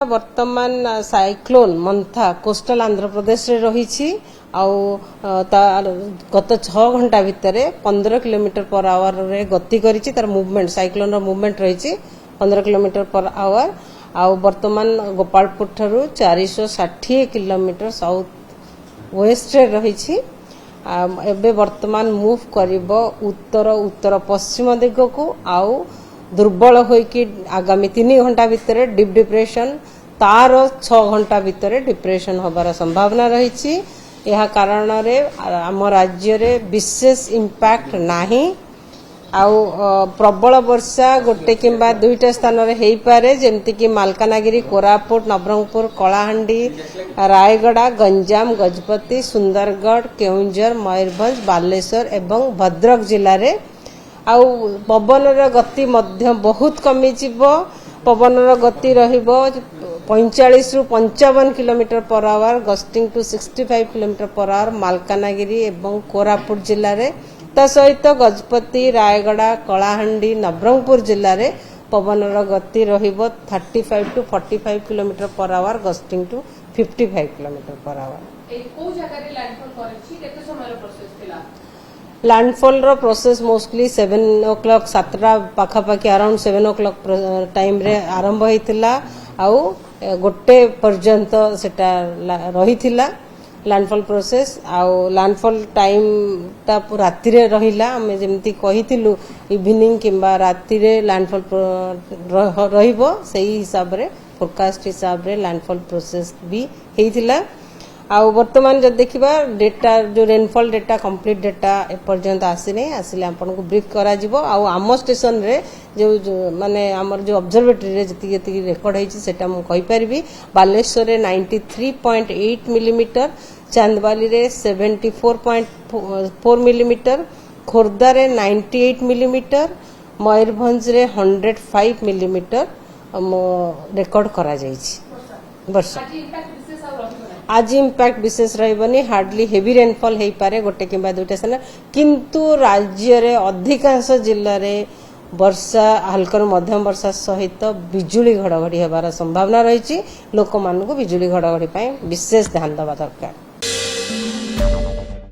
वर्तमान cyclone मंथा coastal Andhra Pradesh रे रही गत 6 घंटा भितर 15 किलोमीटर पर आवर रे गति करिछि। तार मूवमेंट साइक्लोन रो मूवमेंट रही 15 किलोमीटर पर आवर। आउ वर्तमान गोपालपुर ठारू 460 किलोमीटर साउथ वेस्ट रे रही। एबे वर्तमान मूव करिबो उत्तर उत्तर पश्चिम दिग को। आउ दुर्बल होइकी आगामी 3 घंटा भितर डीप डिप्रेशन तार 6 घंटा भितर डिप्रेशन होबार संभावना रही। यह कारण रे आम राज्य रे विशेष इंपैक्ट नाही। आउ प्रबल वर्षा गोटे किंबा दुईटा स्थान रे हेई पारे, जेमति कि मालकानगिरी, कोरापुट, नवरंगपुर, कलाहांडी, रायगड़ा, गंजाम, गजपति, सुंदरगढ़, केउंझर, मयूरभंज, बालेश्वर एवं भद्रक जिले रे। आउ पवन गति मध्य बहुत कमी जीवो। पवन गति रहिबो 45 रु 55 kilometre per hour, gusting to 65 kilometre per hour Malkangiri एवं कोरापुट जिले रे। ता सहित गजपति, रायगड़ा, कलाहांडी, नवरंगपुर जिले रे पवन गति रहिबो 35 to 45 kilometre per hour, gusting to 55 kilometre per hour. को जगह रे लैंडफॉल करछि केते समय रो प्रोसेस थिला? लैंडफॉल रो प्रोसेस मोस्टली 7 o'clock 7टा पाखापाखि अराउंड 7 o'clock टाइम रे आरंभ होइतिला। आउ गोटे पर्यंत सेटा रहितिला लैंडफॉल प्रोसेस। आउ लैंडफॉल टाइम ता राति रे रहिला। हम जेमति कहितिलु इवनिंग किंबा राति रे लैंडफॉल रहिबो, सेही हिसाब रे फोरकास्ट हिसाब रे लैंडफॉल प्रोसेस भी हेइतिला। आउ वर्तमान जब देखिबा डेटा जो रेनफॉल डेटा कंप्लीट डेटा एपर्यंत आसीने आसिले आपन को ब्रीफ करा जिवो। आउ आम स्टेशन रे जो माने हमर जो ऑब्जर्वेटरी रे जति जति रेकॉर्ड हेछि सेटा हम कहि परबी। बालेश्वर रे 93.8 मिलीमीटर, चांदबाली रे 74.4 मिलीमीटर, खोर्धा रे 98 मिलीमीटर, मयूरभंज रे 105 मिलीमीटर रेकॉर्ड करा जाइछि वर्षा। आज इंपैक्ट विशेष रही हार्डली हेवी रेनफॉल हो पारे गोटे किंबा दुईटा स्थान, किंतु राज्य रे अधिकांश जिले रे वर्षा हल्का मध्यम वर्षा सहित बिजुली घड़घड़ी होबार संभावना रही। लोक मानक बिजुली घड़घड़ी विशेष ध्यान देवा दरकार।